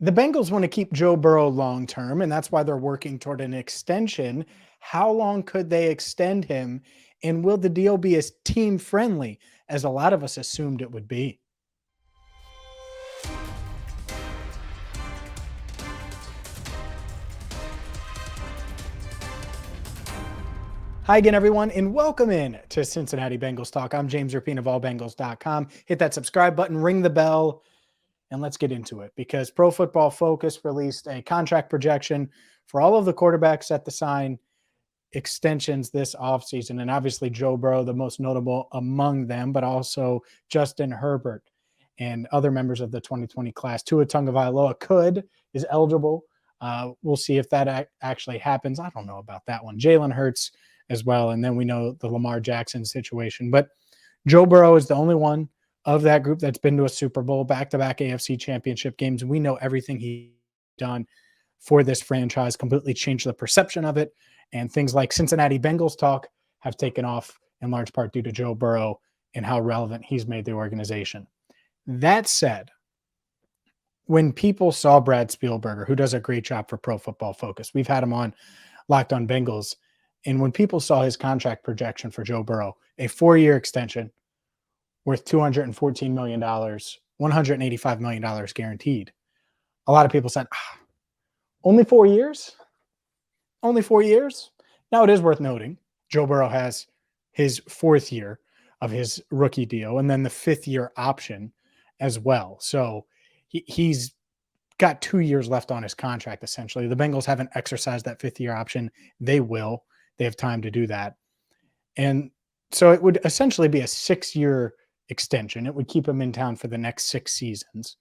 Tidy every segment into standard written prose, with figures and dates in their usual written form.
The Bengals want to keep Joe Burrow long term, and that's why they're working toward an extension. How long could they extend him? And will the deal be as team friendly as a lot of us assumed it would be? Hi again, everyone, and welcome in to Cincinnati Bengals Talk. I'm James Rapien of allbengals.com. Hit that subscribe button, ring the bell, and let's get into it because Pro Football Focus released a contract projection for all of the quarterbacks set to sign extensions this offseason. And obviously, Joe Burrow, the most notable among them, but also Justin Herbert and other members of the 2020 class. Tua Tagovailoa is eligible. We'll see if that actually happens. I don't know about that one. Jalen Hurts as well. And then we know the Lamar Jackson situation. But Joe Burrow is the only one of that group that's been to a Super Bowl, back-to-back AFC championship games. We know everything he's done for this franchise, completely changed the perception of it. And things like Cincinnati Bengals talk have taken off in large part due to Joe Burrow and how relevant he's made the organization. That said, when people saw Brad Spielberger, who does a great job for Pro Football Focus, we've had him on Locked on Bengals, and when people saw his contract projection for Joe Burrow, a 4-year extension worth $214 million, $185 million guaranteed, a lot of people said, only 4 years? Only 4 years? Now, it is worth noting, Joe Burrow has his 4th year of his rookie deal and then the 5th year option as well. So he's got 2 years left on his contract, essentially. The Bengals haven't exercised that 5th year option. They will. They have time to do that. And so it would essentially be a 6-year extension. It would keep him in town for the next 6 seasons.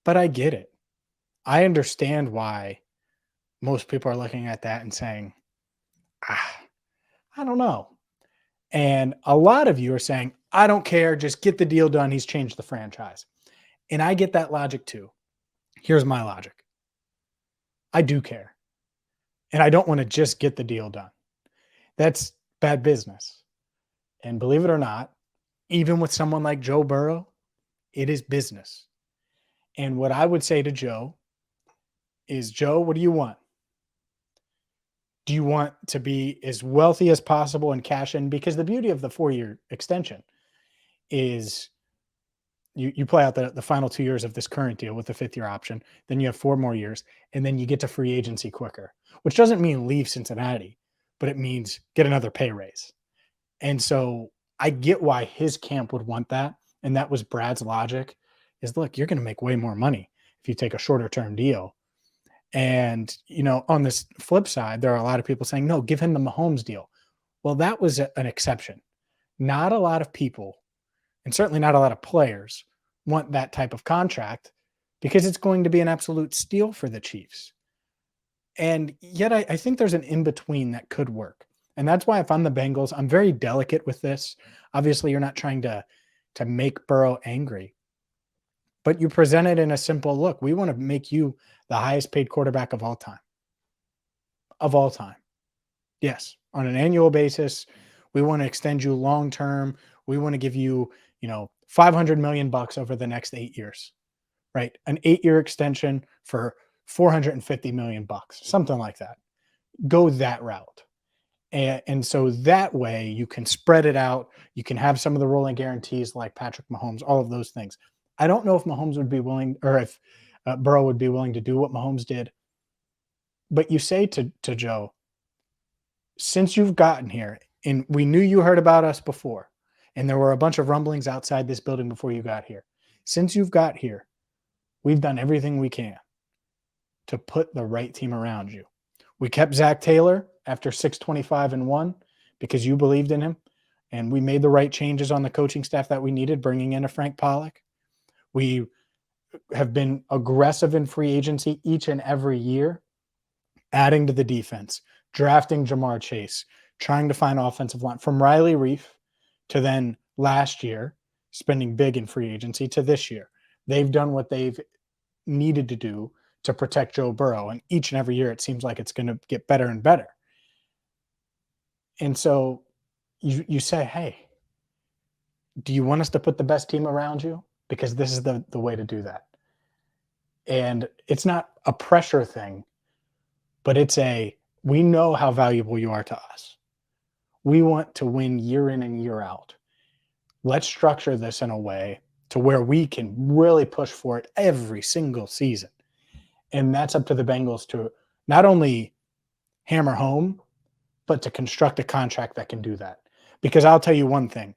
But I get it. I understand why most people are looking at that and saying, I don't know. And a lot of you are saying, I don't care. Just get the deal done. He's changed the franchise. And I get that logic too. Here's my logic. I do care. And I don't want to just get the deal done. That's bad business. And believe it or not, even with someone like Joe Burrow, it is business. And what I would say to Joe is, Joe, what do you want? Do you want to be as wealthy as possible and cash in? Because the beauty of the 4-year extension is you play out the final 2 years of this current deal with the 5th year option. Then you have 4 more years, and then you get to free agency quicker, which doesn't mean leave Cincinnati, but it means get another pay raise. And so I get why his camp would want that. And that was Brad's logic is, look, you're going to make way more money if you take a shorter term deal. And, on this flip side, there are a lot of people saying, no, give him the Mahomes deal. Well, that was an exception. Not a lot of people, and certainly not a lot of players, want that type of contract because it's going to be an absolute steal for the Chiefs. And yet I think there's an in-between that could work. And that's why if I'm the Bengals, I'm very delicate with this. Obviously, you're not trying to make Burrow angry. But you present it in a simple look. We want to make you the highest paid quarterback of all time. Of all time. Yes, on an annual basis, we want to extend you long term. We want to give you, $500 million over the next 8 years. Right? An 8-year extension for $450 million, something like that. Go that route. And so that way you can spread it out. You can have some of the rolling guarantees like Patrick Mahomes, all of those things. I don't know if Mahomes would be willing, or if Burrow would be willing to do what Mahomes did. But you say to Joe, since you've gotten here, and we knew you heard about us before, and there were a bunch of rumblings outside this building before you got here. Since you've got here, we've done everything we can to put the right team around you. We kept Zach Taylor after 6-25-1 because you believed in him, and we made the right changes on the coaching staff that we needed, bringing in a Frank Pollock. We have been aggressive in free agency each and every year, adding to the defense, drafting Jamar Chase, trying to find offensive line from Riley Reif to then last year, spending big in free agency to this year. They've done what they've needed to do to protect Joe Burrow. And each and every year, it seems like it's going to get better and better. And so you say, hey, do you want us to put the best team around you? Because this is the way to do that. And it's not a pressure thing, but we know how valuable you are to us. We want to win year in and year out. Let's structure this in a way to where we can really push for it every single season. And that's up to the Bengals to not only hammer home, but to construct a contract that can do that. Because I'll tell you one thing,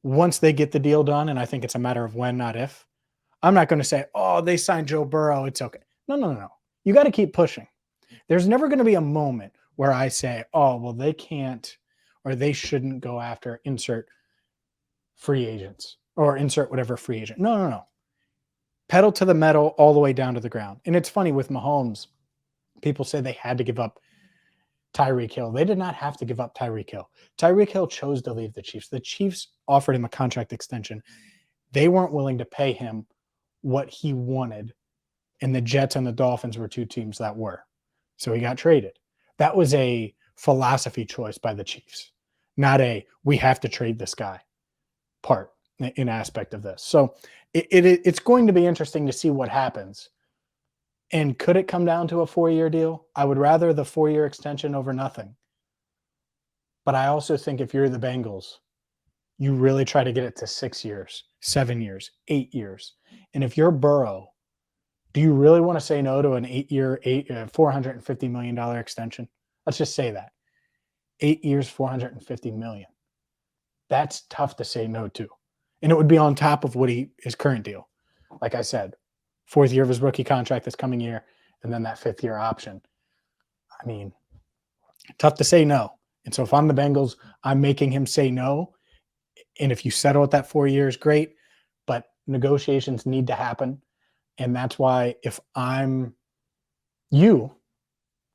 once they get the deal done, and I think it's a matter of when, not if, I'm not going to say, oh, they signed Joe Burrow, it's okay. No. You got to keep pushing. There's never going to be a moment where I say, oh, well, they can't or they shouldn't go after insert free agents or insert whatever free agent. No. Pedal to the metal all the way down to the ground. And it's funny with Mahomes, people say they had to give up Tyreek Hill. They did not have to give up Tyreek Hill. Tyreek Hill chose to leave the Chiefs. The Chiefs offered him a contract extension. They weren't willing to pay him what he wanted, and the Jets and the Dolphins were two teams that were. So he got traded. That was a philosophy choice by the Chiefs, not a we have to trade this guy part in aspect of this. So it's going to be interesting to see what happens. And could it come down to a 4-year deal? I would rather the 4-year extension over nothing. But I also think if you're the Bengals, you really try to get it to 6 years, 7 years, 8 years. And if you're Burrow, do you really want to say no to an 8-year, $450 million extension? Let's just say that. 8 years, $450 million. That's tough to say no to. And it would be on top of what his current deal. Like I said, 4th year of his rookie contract this coming year, and then that 5th year option. I mean, tough to say no. And so if I'm the Bengals, I'm making him say no. And if you settle at that 4 years, great. But negotiations need to happen. And that's why if I'm you,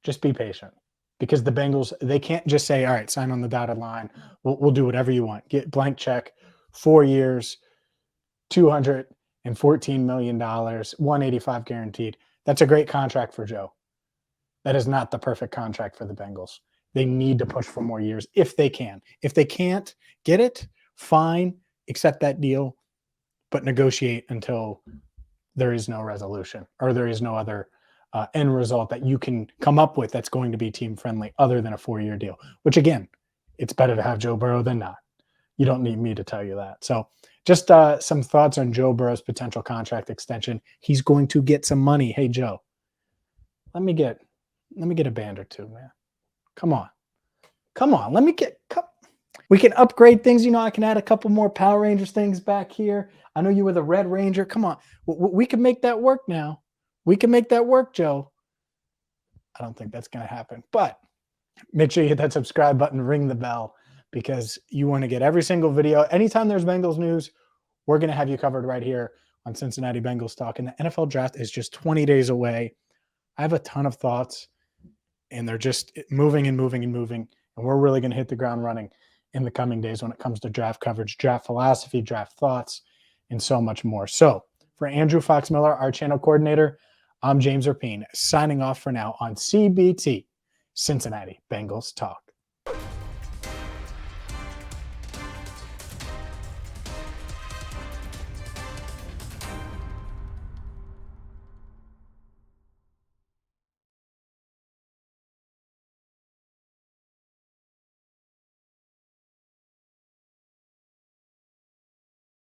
just be patient. Because the Bengals, they can't just say, all right, sign on the dotted line. We'll do whatever you want. Get blank check, 4 years, $214 million, $185 guaranteed. That's a great contract for Joe. That is not the perfect contract for the Bengals. They need to push for more years if they can. If they can't get it, fine, accept that deal, but negotiate until there is no resolution or there is no other end result that you can come up with that's going to be team friendly other than a 4-year deal, which again, it's better to have Joe Burrow than not. You don't need me to tell you that. So just some thoughts on Joe Burrow's potential contract extension. He's going to get some money. Hey, Joe, let me get a band or two, man. Come on. We can upgrade things. I can add a couple more Power Rangers things back here. I know you were the Red Ranger. Come on. We can make that work now. We can make that work, Joe. I don't think that's going to happen. But make sure you hit that subscribe button, ring the bell, because you want to get every single video. Anytime there's Bengals news, we're going to have you covered right here on Cincinnati Bengals Talk. And the NFL draft is just 20 days away. I have a ton of thoughts, and they're just moving. And we're really going to hit the ground running in the coming days when it comes to draft coverage, draft philosophy, draft thoughts, and so much more. So for Andrew Fox Miller, our channel coordinator, I'm James Rapien, signing off for now on CBT, Cincinnati Bengals Talk.